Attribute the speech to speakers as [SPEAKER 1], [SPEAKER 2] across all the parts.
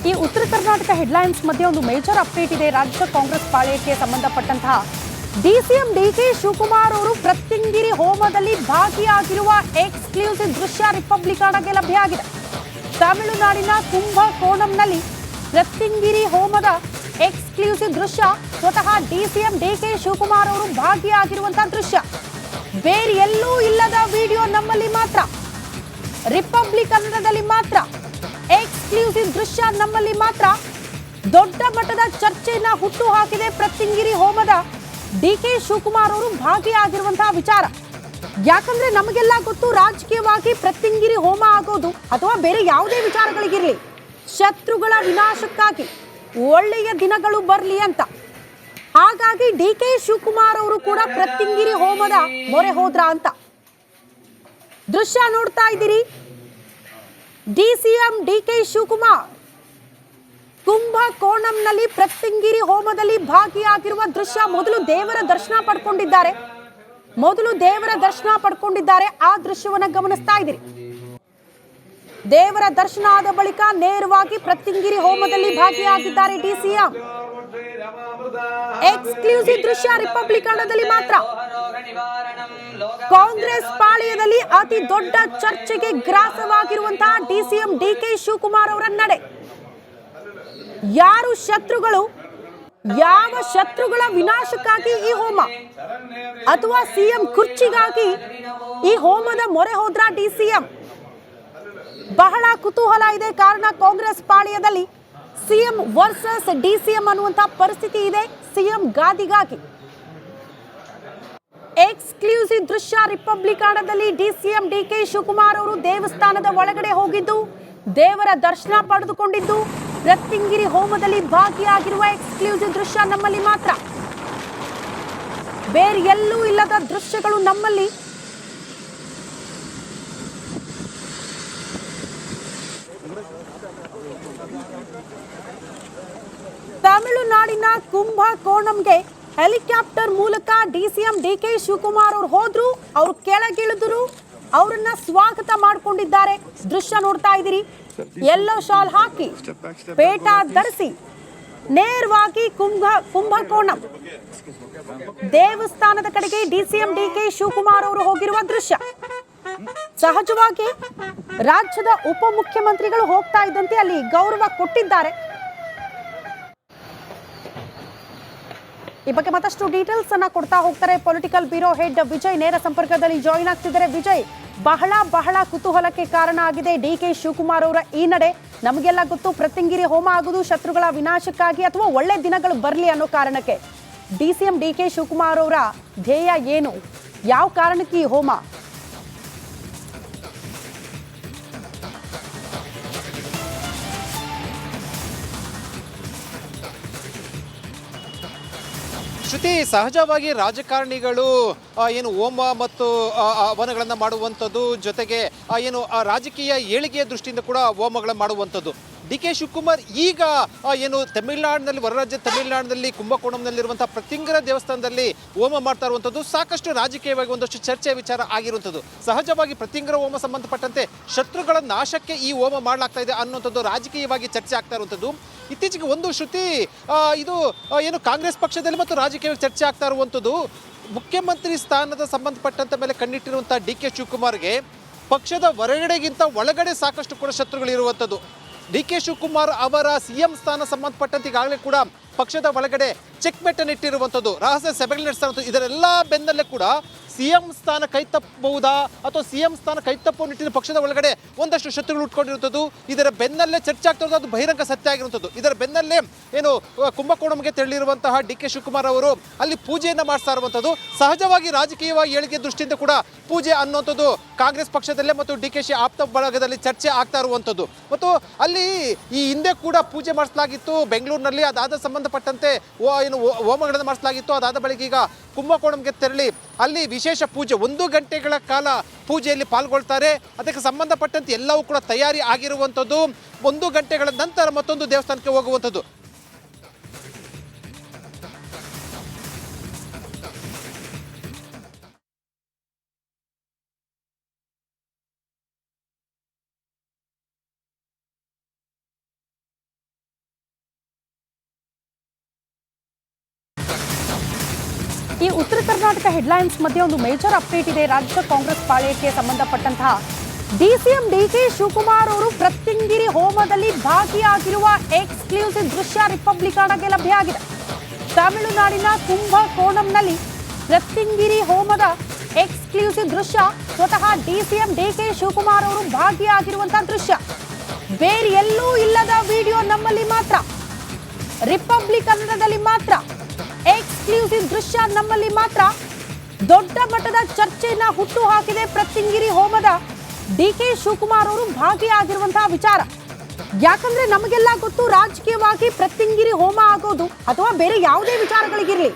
[SPEAKER 1] ಈ ಉತ್ತರ ಕರ್ನಾಟಕ ಹೆಡ್ಲೈನ್ಸ್ ಮಧ್ಯೆ ಒಂದು ಮೇಜರ್ ಅಪ್ಡೇಟ್ ಇದೆ. ರಾಜ್ಯ ಕಾಂಗ್ರೆಸ್ ಪಾಳ್ಯಕ್ಕೆ ಸಂಬಂಧಪಟ್ಟಂತಹ ಡಿಸಿಎಂ ಡಿಕೆ ಶಿವಕುಮಾರ್ ಅವರು ಪ್ರತ್ಯಂಗಿರಿ ಹೋಮದಲ್ಲಿ ಭಾಗಿಯಾಗಿರುವ ಎಕ್ಸ್ಕ್ಲೂಸಿವ್ ದೃಶ್ಯ ರಿಪಬ್ಲಿಕ್ಗೆ ಲಭ್ಯ ಆಗಿದೆ. ತಮಿಳುನಾಡಿನ ಕುಂಭಕೋಣಂನಲ್ಲಿ ಪ್ರತ್ಯಂಗಿರಿ ಹೋಮದ ಎಕ್ಸ್ಕ್ಲೂಸಿವ್ ದೃಶ್ಯ ಸ್ವತಃ ಡಿಸಿಎಂ ಡಿಕೆ ಶಿವಕುಮಾರ್ ಅವರು ಭಾಗಿಯಾಗಿರುವಂತಹ ದೃಶ್ಯ. ಬೇರೆ ಎಲ್ಲೂ ಇಲ್ಲದ ವಿಡಿಯೋ ನಮ್ಮಲ್ಲಿ ಮಾತ್ರ, ರಿಪಬ್ಲಿಕ್ ಕನ್ನಡದಲ್ಲಿ ಮಾತ್ರ, ಎಕ್ಸ್ಕ್ಲೂಸಿವ್ ದೃಶ್ಯ ನಮ್ಮಲ್ಲಿ ಮಾತ್ರ. ದೊಡ್ಡ ಮಟ್ಟದ ಚರ್ಚೆಯನ್ನ ಹುಟ್ಟು ಹಾಕಿದೆ ಪ್ರತ್ಯಂಗಿರಿ ಹೋಮದ ಡಿಕೆ ಶಿವಕುಮಾರ್ ಅವರು ಭಾಗಿಯಾಗಿರುವಂತಹ ವಿಚಾರ. ಯಾಕಂದ್ರೆ ನಮಗೆಲ್ಲ ಗೊತ್ತು, ರಾಜಕೀಯವಾಗಿ ಪ್ರತ್ಯಂಗಿರಿ ಹೋಮ ಆಗೋದು ಅಥವಾ ಬೇರೆ ಯಾವುದೇ ವಿಚಾರಗಳಿಗಿರಲಿ, ಶತ್ರುಗಳ ವಿನಾಶಕ್ಕಾಗಿ ಒಳ್ಳೆಯ ದಿನಗಳು ಬರಲಿ ಅಂತ. ಹಾಗಾಗಿ ಡಿಕೆ ಶಿವಕುಮಾರ್ ಅವರು ಕೂಡ ಪ್ರತ್ಯಂಗಿರಿ ಹೋಮದ ಮೊರೆ ಹೋದ್ರ ಅಂತ ದೃಶ್ಯ ನೋಡ್ತಾ ಇದ್ದೀರಿ. ಡಿಸಿಎಂ ಡಿಕೆ ಶಿವಕುಮಾರ್ ಕುಂಭಕೋಣಂನಲ್ಲಿ ಪ್ರತ್ಯಂಗಿರಿ ಹೋಮದಲ್ಲಿ ಭಾಗಿಯಾಗಿರುವ ದೃಶ್ಯ. ಮೊದಲು ದೇವರ ದರ್ಶನ ಪಡ್ಕೊಂಡಿದ್ದಾರೆ. ಆ ದೃಶ್ಯವನ್ನ ಗಮನಿಸ್ತಾ ಇದ್ದೀರಿ. ದೇವರ ದರ್ಶನ ಆದ ಬಳಿಕ ನೇರವಾಗಿ ಪ್ರತ್ಯಂಗಿರಿ ಹೋಮದಲ್ಲಿ ಭಾಗಿಯಾಗಿದ್ದಾರೆ ಡಿಸಿಎಂ. ಎಕ್ಸ್ಕ್ಲೂಸಿವ್ ದೃಶ್ಯ ರಿಪಬ್ಲಿಕ್ ಕನ್ನಡದಲ್ಲಿ ಮಾತ್ರ. ಕಾಂಗ್ರೆಸ್ ಪಾಳ್ಯದಲ್ಲಿ ಅತಿ ದೊಡ್ಡ ಚರ್ಚೆಗೆ ಗ್ರಾಸವಾಗಿರುವಂತಹ ಡಿಸಿಎಂ ಡಿಕೆ ಶಿವಕುಮಾರ್ ಅವರ ನಡೆ. ಯಾರು ಶತ್ರುಗಳು, ಯಾವ ಶತ್ರುಗಳ ವಿನಾಶಕ್ಕಾಗಿ ಈ ಹೋಮ ಅಥವಾ ಸಿಎಂ ಕುರ್ಚಿಗಾಗಿ ಈ ಹೋಮದ ಮೊರೆ ಹೋದ್ರ ಡಿಸಿಎಂ? ಬಹಳ ಕುತೂಹಲ ಇದೆ. ಕಾರಣ ಕಾಂಗ್ರೆಸ್ ಪಾಳ್ಯದಲ್ಲಿ ಸಿಎಂ ವರ್ಸಸ್ ಡಿಸಿಎಂ ಅನ್ನುವಂತಹ ಪರಿಸ್ಥಿತಿ ಇದೆ. ಸಿಎಂ ಗಾದಿಗಾಗಿ ಎಕ್ಸ್ಕ್ಲೂಸಿವ್ ದೃಶ್ಯ ರಿಪಬ್ಲಿಕ್ ಕನ್ನಡದಲ್ಲಿ ಡಿಸಿಎಂ ಡಿಕೆ ಶಿವಕುಮಾರ್ ಅವರು ದೇವಸ್ಥಾನದ ಒಳಗಡೆ ಹೋಗಿದ್ದು, ದೇವರ ದರ್ಶನ ಪಡೆದುಕೊಂಡಿದ್ದು, ಪ್ರತ್ಯಂಗಿರಿ ಹೋಮದಲ್ಲಿ ಭಾಗಿಯಾಗಿರುವ ಎಕ್ಸ್ಕ್ಲೂಸಿವ್ ದೃಶ್ಯ ನಮ್ಮಲ್ಲಿ ಮಾತ್ರ. ಬೇರೆ ಎಲ್ಲೂ ಇಲ್ಲದ ದೃಶ್ಯಗಳು ನಮ್ಮಲ್ಲಿ. ತಮಿಳುನಾಡಿನ ಕುಂಭಕೋಣಂಗೆ ಹೆಲಿಕಾಪ್ಟರ್ ಮೂಲಕ ಡಿಸಿಎಂ ಡಿಕೆ ಶಿವಕುಮಾರ್ ಅವರು ಹೋದ್ರು. ಅವರು ಕೆಳಗಿಳಿದ್ರು, ಅವರನ್ನ ಸ್ವಾಗತ ಮಾಡಿಕೊಂಡಿದ್ದಾರೆ. ದೃಶ್ಯ ನೋಡ್ತಾ ಇದ್ದೀರಿ. ಯೆಲ್ಲೋ ಶಾಲ್ ಹಾಕಿ, ಪೇಟ ಧರಿಸಿ ನೇರವಾಗಿ ಕುಂಭಕೋಣಂ ದೇವಸ್ಥಾನದ ಕಡೆಗೆ ಡಿಸಿಎಂ ಡಿಕೆ ಶಿವಕುಮಾರ್ ಅವರು ಹೋಗಿರುವ ದೃಶ್ಯ. ಸಹಜವಾಗಿ ರಾಜ್ಯದ ಉಪಮುಖ್ಯಮಂತ್ರಿಗಳು ಹೋಗ್ತಾ ಇದ್ದಂತೆ ಅಲ್ಲಿ ಗೌರವ ಕೊಟ್ಟಿದ್ದಾರೆ. ಈ ಬಗ್ಗೆ ಮತ್ತಷ್ಟು ಡೀಟೇಲ್ಸ್ ಅನ್ನ ಕೊಡ್ತಾ ಹೋಗ್ತಾರೆ ಪೊಲಿಟಿಕಲ್ ಬ್ಯೂರೋ ಹೆಡ್ ವಿಜಯ್. ನೇರ ಸಂಪರ್ಕದಲ್ಲಿ ಜಾಯಿನ್ ಆಗ್ತಿದ್ದಾರೆ. ವಿಜಯ್, ಬಹಳ ಕುತೂಹಲಕ್ಕೆ ಕಾರಣ ಆಗಿದೆ ಡಿಕೆ ಶಿವಕುಮಾರ್ ಅವರ ಈ ನಡೆ. ನಮಗೆಲ್ಲ ಗೊತ್ತು, ಪ್ರತ್ಯಂಗಿರಿ ಹೋಮ ಆಗುವುದು ಶತ್ರುಗಳ ವಿನಾಶಕ್ಕಾಗಿ ಅಥವಾ ಒಳ್ಳೆ ದಿನಗಳು ಬರಲಿ ಅನ್ನೋ ಕಾರಣಕ್ಕೆ. ಡಿಸಿಎಂ ಡಿಕೆ ಶಿವಕುಮಾರ್ ಅವರ ಧ್ಯೇಯ ಏನು, ಯಾವ ಕಾರಣಕ್ಕೆ ಈ ಹೋಮ?
[SPEAKER 2] ಶ್ರುತಿ, ಸಹಜವಾಗಿ ರಾಜಕಾರಣಿಗಳು ಏನು ಹೋಮ ಮತ್ತು ಹವನಗಳನ್ನು ಮಾಡುವಂಥದ್ದು, ಜೊತೆಗೆ ಏನು ರಾಜಕೀಯ ಏಳಿಗೆಯ ದೃಷ್ಟಿಯಿಂದ ಕೂಡ ಹೋಮಗಳನ್ನು ಮಾಡುವಂಥದ್ದು. ಡಿಕೆ ಶಿವಕುಮಾರ್ ಈಗ ಏನು ತಮಿಳುನಾಡಿನಲ್ಲಿ, ಹೊರ ರಾಜ್ಯ ತಮಿಳುನಾಡಿನಲ್ಲಿ ಕುಂಭಕೋಣಂನಲ್ಲಿರುವಂಥ ಪ್ರತ್ಯಂಗಿರಿ ದೇವಸ್ಥಾನದಲ್ಲಿ ಹೋಮ ಮಾಡ್ತಾ ಇರುವಂಥದ್ದು ಸಾಕಷ್ಟು ರಾಜಕೀಯವಾಗಿ ಒಂದಷ್ಟು ಚರ್ಚೆಯ ವಿಚಾರ ಆಗಿರುವಂಥದ್ದು. ಸಹಜವಾಗಿ ಪ್ರತ್ಯಂಗಿರಿ ಹೋಮ ಸಂಬಂಧಪಟ್ಟಂತೆ ಶತ್ರುಗಳ ನಾಶಕ್ಕೆ ಈ ಹೋಮ ಮಾಡಲಾಗ್ತಾ ಇದೆ ಅನ್ನುವಂಥದ್ದು ರಾಜಕೀಯವಾಗಿ ಚರ್ಚೆ ಆಗ್ತಾ ಇರುವಂಥದ್ದು. ಇತ್ತೀಚೆಗೆ ಒಂದು ಶ್ರುತಿ, ಇದು ಏನು ಕಾಂಗ್ರೆಸ್ ಪಕ್ಷದಲ್ಲಿ ಮತ್ತು ರಾಜಕೀಯವಾಗಿ ಚರ್ಚೆ ಆಗ್ತಾ ಇರುವಂಥದ್ದು, ಮುಖ್ಯಮಂತ್ರಿ ಸ್ಥಾನದ ಸಂಬಂಧಪಟ್ಟಂತ ಮೇಲೆ ಕಣ್ಣಿಟ್ಟಿರುವಂಥ ಡಿಕೆ ಶಿವಕುಮಾರ್ಗೆ ಪಕ್ಷದ ಹೊರಗಡೆಗಿಂತ ಒಳಗಡೆ ಸಾಕಷ್ಟು ಕೂಡ ಶತ್ರುಗಳಿರುವಂಥದ್ದು. ಡಿಕೆ ಶಿವಕುಮಾರ್ ಅವರ ಸಿಎಂ ಸ್ಥಾನ ಸಂಬಂಧಪಟ್ಟಂತೆ ಈಗಾಗಲೇ ಕೂಡ ಪಕ್ಷದ ಒಳಗಡೆ ಚೆಕ್ ಮೆಟ್ಟನ್ನು ಇಟ್ಟಿರುವಂಥದ್ದು, ರಹಸ್ಯ ಸಭೆಗಳು ನಡೆಸ್ತಾ. ಇದರೆಲ್ಲ ಬೆನ್ನಲ್ಲೇ ಕೂಡ ಸಿಎಂ ಸ್ಥಾನ ಕೈ ತಪ್ಪಬಹುದಾ ಅಥವಾ ಸಿಎಂ ಸ್ಥಾನ ಕೈ ತಪ್ಪುವ ನಿಟ್ಟಿನ ಪಕ್ಷದ ಒಳಗಡೆ ಒಂದಷ್ಟು ಶತ್ರುಗಳು ಉಟ್ಕೊಂಡಿರುವಂಥದ್ದು. ಇದರ ಬೆನ್ನಲ್ಲೇ ಚರ್ಚೆ ಆಗ್ತಾ ಇರೋದು, ಅದು ಬಹಿರಂಗ ಸತ್ಯ ಆಗಿರುವಂಥದ್ದು. ಇದರ ಬೆನ್ನಲ್ಲೇ ಏನು ಕುಂಭಕೋಣಂಗೆ ತೆರಳಿರುವಂತಹ ಡಿಕೆ ಶಿವಕುಮಾರ್ ಅವರು ಅಲ್ಲಿ ಪೂಜೆಯನ್ನು ಮಾಡಿಸ್ತಾ ಇರುವಂಥದ್ದು. ಸಹಜವಾಗಿ ರಾಜಕೀಯವಾಗಿ ಏಳಿಗೆ ದೃಷ್ಟಿಯಿಂದ ಕೂಡ ಪೂಜೆ ಅನ್ನುವಂಥದ್ದು ಕಾಂಗ್ರೆಸ್ ಪಕ್ಷದಲ್ಲೇ ಮತ್ತು ಡಿಕೆಶಿ ಆಪ್ತ ಬಳಗದಲ್ಲಿ ಚರ್ಚೆ ಆಗ್ತಾ ಇರುವಂಥದ್ದು. ಮತ್ತು ಅಲ್ಲಿ ಈ ಹಿಂದೆ ಕೂಡ ಪೂಜೆ ಮಾಡಿಸಲಾಗಿತ್ತು ಬೆಂಗಳೂರಿನಲ್ಲಿ. ಅದಾದ ಸಂಬಂಧಪಟ್ಟಂತೆ ಏನು ಹೋಮಗಳನ್ನು ಮಾಡಿಸಲಾಗಿತ್ತು. ಅದಾದ ಬಳಿಕ ಈಗ ಕುಂಭಕೋಣಂಗೆ ತೆರಳಿ ಅಲ್ಲಿ ವಿಶೇಷ ಪೂಜೆ 1 ಗಂಟೆಗಳ ಕಾಲ ಪೂಜೆಯಲ್ಲಿ ಪಾಲ್ಗೊಳ್ತಾರೆ. ಅದಕ್ಕೆ ಸಂಬಂಧಪಟ್ಟಂತೆ ಎಲ್ಲವೂ ಕೂಡ ತಯಾರಿ ಆಗಿರುವಂಥದ್ದು. 1 ಗಂಟೆಗಳ ನಂತರ ಮತ್ತೊಂದು ದೇವಸ್ಥಾನಕ್ಕೆ ಹೋಗುವಂಥದ್ದು.
[SPEAKER 1] ಈ ಉತ್ತರ ಕರ್ನಾಟಕ ಹೆಡ್ಲೈನ್ಸ್ ಮಧ್ಯೆ ಒಂದು ಮೇಜರ್ ಅಪ್ಡೇಟ್ ಇದೆ. ರಾಜ್ಯ ಕಾಂಗ್ರೆಸ್ ಪಾಳ್ಯಕ್ಕೆ ಸಂಬಂಧಪಟ್ಟಂತಹ ಡಿಸಿಎಂ ಡಿಕೆ ಶಿವಕುಮಾರ್ ಅವರು ಪ್ರತ್ಯಂಗಿರಿ ಹೋಮದಲ್ಲಿ ಭಾಗಿಯಾಗಿರುವ ಎಕ್ಸ್ಕ್ಲೂಸಿವ್ ದೃಶ್ಯ ರಿಪಬ್ಲಿಕಾಣಗೆ ಲಭ್ಯ ಆಗಿದೆ. ತಮಿಳುನಾಡಿನ ಕುಂಭಕೋಣಂನಲ್ಲಿ ಪ್ರತ್ಯಂಗಿರಿ ಹೋಮದ ಎಕ್ಸ್ಕ್ಲೂಸಿವ್ ದೃಶ್ಯ ಸ್ವತಃ ಡಿಸಿಎಂ ಡಿಕೆ ಶಿವಕುಮಾರ್ ಅವರು ಭಾಗಿಯಾಗಿರುವಂತಹ ದೃಶ್ಯ. ಬೇರೆ ಎಲ್ಲೂ ಇಲ್ಲದ ವಿಡಿಯೋ ನಮ್ಮಲ್ಲಿ ಮಾತ್ರ, ರಿಪಬ್ಲಿಕ್ ಕನ್ನಡದಲ್ಲಿ ಮಾತ್ರ, ಎಕ್ಸ್ಕ್ಲೂಸಿವ್ ದೃಶ್ಯ ನಮ್ಮಲ್ಲಿ ಮಾತ್ರ. ದೊಡ್ಡ ಮಟ್ಟದ ಚರ್ಚೆಯನ್ನ ಹುಟ್ಟು ಹಾಕಿದೆ ಪ್ರತ್ಯಂಗಿರಿ ಹೋಮದ ಡಿಕೆ ಶಿವಕುಮಾರ್ ಅವರು ಭಾಗಿಯಾಗಿರುವಂತಹ ವಿಚಾರ. ಯಾಕಂದ್ರೆ ನಮಗೆಲ್ಲ ಗೊತ್ತು, ರಾಜಕೀಯವಾಗಿ ಪ್ರತ್ಯಂಗಿರಿ ಹೋಮ ಆಗೋದು ಅಥವಾ ಬೇರೆ ಯಾವುದೇ ವಿಚಾರಗಳಿಗಿರಲಿ,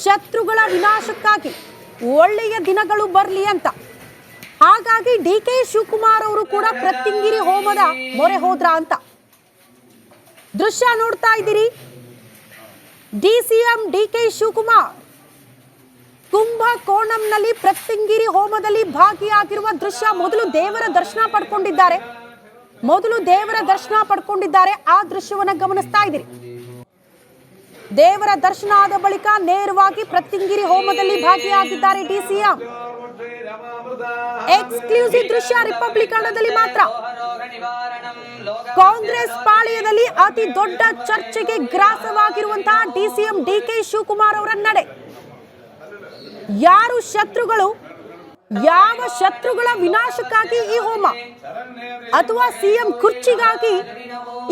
[SPEAKER 1] ಶತ್ರುಗಳ ವಿನಾಶಕ್ಕಾಗಿ ಒಳ್ಳೆಯ ದಿನಗಳು ಬರಲಿ ಅಂತ. ಹಾಗಾಗಿ ಡಿಕೆ ಶಿವಕುಮಾರ್ ಅವರು ಕೂಡ ಪ್ರತ್ಯಂಗಿರಿ ಹೋಮದ ಮೊರೆ ಹೋದ್ರ ಅಂತ ದೃಶ್ಯ ನೋಡ್ತಾ ಇದ್ದೀರಿ. ಡಿಸಿಎಂ ಡಿಕೆ ಶಿವಕುಮಾರ್ ಕುಂಭಕೋಣಂನಲ್ಲಿ ಪ್ರತ್ಯಂಗಿರಿ ಹೋಮದಲ್ಲಿ ಭಾಗಿಯಾಗಿರುವ ದೃಶ್ಯ. ಮೊದಲು ದೇವರ ದರ್ಶನ ಪಡ್ಕೊಂಡಿದ್ದಾರೆ. ಆ ದೃಶ್ಯವನ್ನ ಗಮನಿಸ್ತಾ ಇದ್ದೀರಿ. ದೇವರ ದರ್ಶನ ಆದ ಬಳಿಕ ನೇರವಾಗಿ ಪ್ರತ್ಯಂಗಿರಿ ಹೋಮದಲ್ಲಿ ಭಾಗಿಯಾಗಿದ್ದಾರೆ ಡಿಸಿಎಂ. ಎಕ್ಸ್ಕ್ಲೂಸಿವ್ ದೃಶ್ಯ ರಿಪಬ್ಲಿಕ್ ಕನ್ನಡದಲ್ಲಿ ಮಾತ್ರ. ಕಾಂಗ್ರೆಸ್ ಪಾಳ್ಯದಲ್ಲಿ ಅತಿ ದೊಡ್ಡ ಚರ್ಚೆಗೆ ಗ್ರಾಸವಾಗಿರುವಂತಹ ಡಿಸಿಎಂ ಡಿಕೆ ಶಿವಕುಮಾರ್ ಅವರ ನಡೆ. ಯಾರು ಶತ್ರುಗಳು, ಯಾವ ಶತ್ರುಗಳ ವಿನಾಶಕ್ಕಾಗಿ ಈ ಹೋಮ ಅಥವಾ ಸಿಎಂ ಕುರ್ಚಿಗಾಗಿ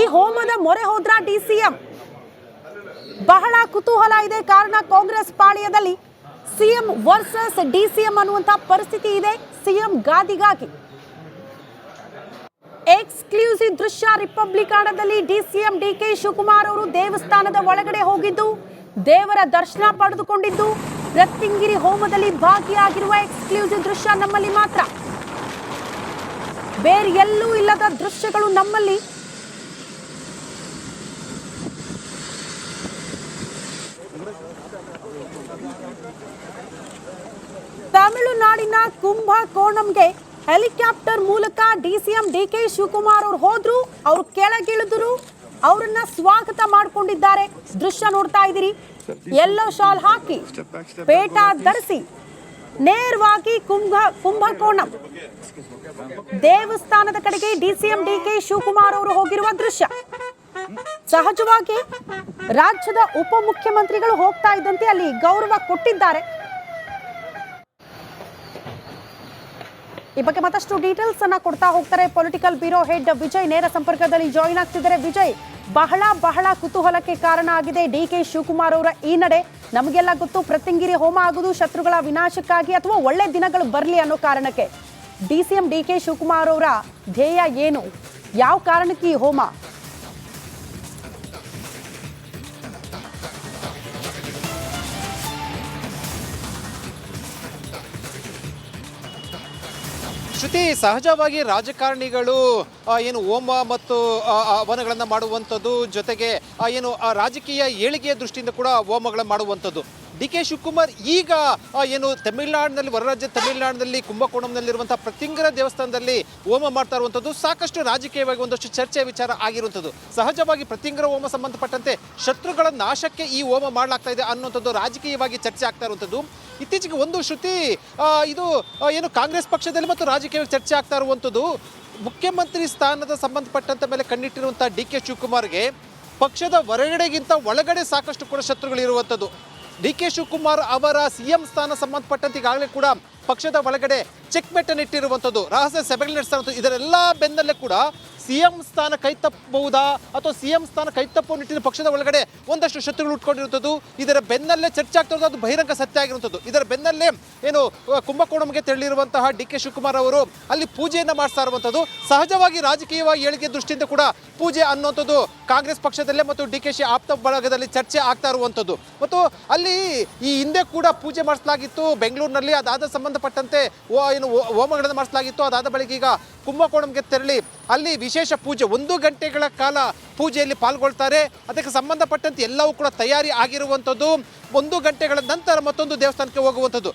[SPEAKER 1] ಈ ಹೋಮದ ಮೊರೆ ಹೋದ್ರ ಡಿಸಿಎಂ? ಬಹಳ ಕುತೂಹಲ ಇದೆ. ಕಾರಣ ಕಾಂಗ್ರೆಸ್ ಪಾಳ್ಯದಲ್ಲಿ ಸಿಎಂ ವರ್ಸಸ್ ಡಿಸಿಎಂ ಅನ್ನುವಂತ ಪರಿಸ್ಥಿತಿ ಇದೆ. ಸಿಎಂ ಗಾದಿಗಾಗಿ ಎಕ್ಸ್ಕ್ಲೂಸಿವ್ ದೃಶ್ಯ ರಿಪಬ್ಲಿಕ್ ಕನ್ನಡದಲ್ಲಿ ಡಿಸಿಎಂ ಡಿಕೆ ಶಿವಕುಮಾರ್ ಅವರು ದೇವಸ್ಥಾನದ ಒಳಗಡೆ ಹೋಗಿದ್ದು, ದೇವರ ದರ್ಶನ ಪಡೆದುಕೊಂಡಿದ್ದು, ಪ್ರತ್ಯಂಗಿರಿ ಹೋಮದಲ್ಲಿ ಭಾಗಿಯಾಗಿರುವ ಎಕ್ಸ್ಕ್ಲೂಸಿವ್ ದೃಶ್ಯ ನಮ್ಮಲ್ಲಿ ಮಾತ್ರ. ಬೇರೆ ಎಲ್ಲೂ ಇಲ್ಲದ ದೃಶ್ಯಗಳು ನಮ್ಮಲ್ಲಿ. ತಮಿಳುನಾಡಿನ ಕುಂಭಕೋಣಂಗೆ ಹೆಲಿಕಾಪ್ಟರ್ ಮೂಲಕ ಡಿಸಿಎಂ ಡಿಕೆ ಶಿವಕುಮಾರ್ ಅವರು ಹೋದ್ರು. ಅವರು ಕೆಳಗಿಳಿದ್ರು, ಅವರನ್ನ ಸ್ವಾಗತ ಮಾಡಿಕೊಂಡಿದ್ದಾರೆ. ದೃಶ್ಯ ನೋಡ್ತಾ ಇದ್ದೀರಿ. ಯೆಲ್ಲೋ ಶಾಲ್ ಹಾಕಿ, ಪೇಟ ಧರಿಸಿ ನೇರವಾಗಿ ಕುಂಭಕೋಣಂ ದೇವಸ್ಥಾನದ ಕಡೆಗೆ ಡಿಸಿಎಂ ಡಿಕೆ ಶಿವಕುಮಾರ್ ಅವರು ಹೋಗಿರುವ ದೃಶ್ಯ. ಸಹಜವಾಗಿ ರಾಜ್ಯದ ಉಪಮುಖ್ಯಮಂತ್ರಿಗಳು ಹೋಗ್ತಾ ಇದ್ದಂತೆ ಅಲ್ಲಿ ಗೌರವ ಕೊಟ್ಟಿದ್ದಾರೆ. ಈ ಬಗ್ಗೆ ಮತ್ತಷ್ಟು ಡೀಟೇಲ್ಸ್ ಅನ್ನ ಕೊಡ್ತಾ ಹೋಗ್ತಾರೆ ಪೊಲಿಟಿಕಲ್ ಬ್ಯೂರೋ ಹೆಡ್ ವಿಜಯ್ ನೇರ ಸಂಪರ್ಕದಲ್ಲಿ ಜಾಯಿನ್ ಆಗ್ತಿದ್ದಾರೆ. ವಿಜಯ್, ಬಹಳ ಕುತೂಹಲಕ್ಕೆ ಕಾರಣ ಆಗಿದೆ ಡಿಕೆ ಶಿವಕುಮಾರ್ ಅವರ ಈ ನಡೆ. ನಮಗೆಲ್ಲ ಗೊತ್ತು, ಪ್ರತ್ಯಂಗಿರಿ ಹೋಮ ಆಗುವುದು ಶತ್ರುಗಳ ವಿನಾಶಕ್ಕಾಗಿ ಅಥವಾ ಒಳ್ಳೆ ದಿನಗಳು ಬರಲಿ ಅನ್ನೋ ಕಾರಣಕ್ಕೆ. ಡಿಸಿಎಂ ಡಿಕೆ ಶಿವಕುಮಾರ್ ಅವರ ಧ್ಯೇಯ ಏನು? ಯಾವ ಕಾರಣಕ್ಕೆ ಈ ಹೋಮ?
[SPEAKER 2] ಶ್ರುತಿ, ಸಹಜವಾಗಿ ರಾಜಕಾರಣಿಗಳು ಏನು ಹೋಮ ಮತ್ತು ಹವನಗಳನ್ನು ಮಾಡುವಂಥದ್ದು, ಜೊತೆಗೆ ಏನು ರಾಜಕೀಯ ಏಳಿಗೆಯ ದೃಷ್ಟಿಯಿಂದ ಕೂಡ ಹೋಮಗಳನ್ನು ಮಾಡುವಂಥದ್ದು. ಡಿ ಕೆ ಶಿವಕುಮಾರ್ ಈಗ ಏನು ತಮಿಳುನಾಡಿನಲ್ಲಿ, ಹೊರ ರಾಜ್ಯ ತಮಿಳುನಾಡಿನಲ್ಲಿ ಕುಂಭಕೋಣಂನಲ್ಲಿರುವಂಥ ಪ್ರತ್ಯಂಗಿರಿ ದೇವಸ್ಥಾನದಲ್ಲಿ ಹೋಮ ಮಾಡ್ತಾ ಇರುವಂಥದ್ದು ಸಾಕಷ್ಟು ರಾಜಕೀಯವಾಗಿ ಒಂದಷ್ಟು ಚರ್ಚೆಯ ವಿಚಾರ ಆಗಿರುವಂಥದ್ದು. ಸಹಜವಾಗಿ ಪ್ರತ್ಯಂಗಿರಿ ಹೋಮ ಸಂಬಂಧಪಟ್ಟಂತೆ ಶತ್ರುಗಳ ನಾಶಕ್ಕೆ ಈ ಹೋಮ ಮಾಡಲಾಗ್ತಾ ಇದೆ ಅನ್ನುವಂಥದ್ದು ರಾಜಕೀಯವಾಗಿ ಚರ್ಚೆ ಆಗ್ತಾ ಇರುವಂಥದ್ದು. ಇತ್ತೀಚೆಗೆ ಒಂದು ಶ್ರುತಿ, ಇದು ಏನು ಕಾಂಗ್ರೆಸ್ ಪಕ್ಷದಲ್ಲಿ ಮತ್ತು ರಾಜಕೀಯವಾಗಿ ಚರ್ಚೆ ಆಗ್ತಾ ಇರುವಂಥದ್ದು, ಮುಖ್ಯಮಂತ್ರಿ ಸ್ಥಾನದ ಸಂಬಂಧಪಟ್ಟಂತ ಮೇಲೆ ಕಣ್ಣಿಟ್ಟಿರುವಂಥ ಡಿ ಕೆ ಶಿವಕುಮಾರ್ಗೆ ಪಕ್ಷದ ಹೊರಗಡೆಗಿಂತ ಒಳಗಡೆ ಸಾಕಷ್ಟು ಕೂಡ ಶತ್ರುಗಳಿರುವಂಥದ್ದು. ಡಿ ಕೆ ಶಿವಕುಮಾರ್ ಅವರ ಸಿಎಂ ಸ್ಥಾನ ಸಂಬಂಧಪಟ್ಟಂತೆ ಈಗಾಗಲೇ ಕೂಡ ಪಕ್ಷದ ಒಳಗಡೆ ಚೆಕ್ ಮೆಟ್ಟನ್ನು ಇಟ್ಟಿರುವಂಥದ್ದು, ರಹಸ್ಯ ಸಭೆಗಳು ನಡೆಸ್ತಾ ಇದರೆಲ್ಲ ಬೆನ್ನಲ್ಲೇ ಕೂಡ ಸಿಎಂ ಸ್ಥಾನ ಕೈತಪ್ಪಬಹುದಾ ಅಥವಾ ಸಿಎಂ ಸ್ಥಾನ ಕೈತಪ್ಪುವ ನಿಟ್ಟಿನ ಪಕ್ಷದ ಒಳಗಡೆ ಒಂದಷ್ಟು ಶತ್ರುಗಳು ಉಟ್ಕೊಂಡಿರುವಂಥದ್ದು. ಇದರ ಬೆನ್ನಲ್ಲೇ ಚರ್ಚೆ ಆಗ್ತಾ ಇರೋದು, ಅದು ಬಹಿರಂಗ ಸತ್ಯ ಆಗಿರುವಂಥದ್ದು. ಇದರ ಬೆನ್ನಲ್ಲೇ ಏನು ಕುಂಭಕೋಣಂಗೆ ತೆರಳಿರುವಂತಹ ಡಿ ಕೆ ಶಿವಕುಮಾರ್ ಅವರು ಅಲ್ಲಿ ಪೂಜೆಯನ್ನು ಮಾಡಿಸ್ತಾ ಇರುವಂಥದ್ದು. ಸಹಜವಾಗಿ ರಾಜಕೀಯವಾಗಿ ಏಳಿಗೆ ದೃಷ್ಟಿಯಿಂದ ಕೂಡ ಪೂಜೆ ಅನ್ನುವಂಥದ್ದು ಕಾಂಗ್ರೆಸ್ ಪಕ್ಷದಲ್ಲೇ ಮತ್ತು ಡಿ ಕೆ ಶಿ ಆಪ್ತ ಬಳಗದಲ್ಲಿ ಚರ್ಚೆ ಆಗ್ತಾ ಇರುವಂಥದ್ದು. ಮತ್ತು ಅಲ್ಲಿ ಈ ಹಿಂದೆ ಕೂಡ ಪೂಜೆ ಮಾಡಿಸಲಾಗಿತ್ತು ಬೆಂಗಳೂರಿನಲ್ಲಿ. ಅದಾದ ಸಂಬಂಧಪಟ್ಟಂತೆ ಏನು ಹೋಮಗಳನ್ನು ಮಾಡಿಸಲಾಗಿತ್ತು. ಅದಾದ ಬಳಿಕ ಈಗ ಕುಂಭಕೋಣಂಗೆ ತೆರಳಿ ಅಲ್ಲಿ ವಿಶೇಷ ಪೂಜೆ 1 ಗಂಟೆಗಳ ಕಾಲ ಪೂಜೆಯಲ್ಲಿ ಪಾಲ್ಗೊಳ್ತಾರೆ. ಅದಕ್ಕೆ ಸಂಬಂಧಪಟ್ಟಂತೆ ಎಲ್ಲವೂ ಕೂಡ ತಯಾರಿ ಆಗಿರುವಂಥದ್ದು. 1 ಗಂಟೆಗಳ ನಂತರ ಮತ್ತೊಂದು ದೇವಸ್ಥಾನಕ್ಕೆ ಹೋಗುವಂಥದ್ದು.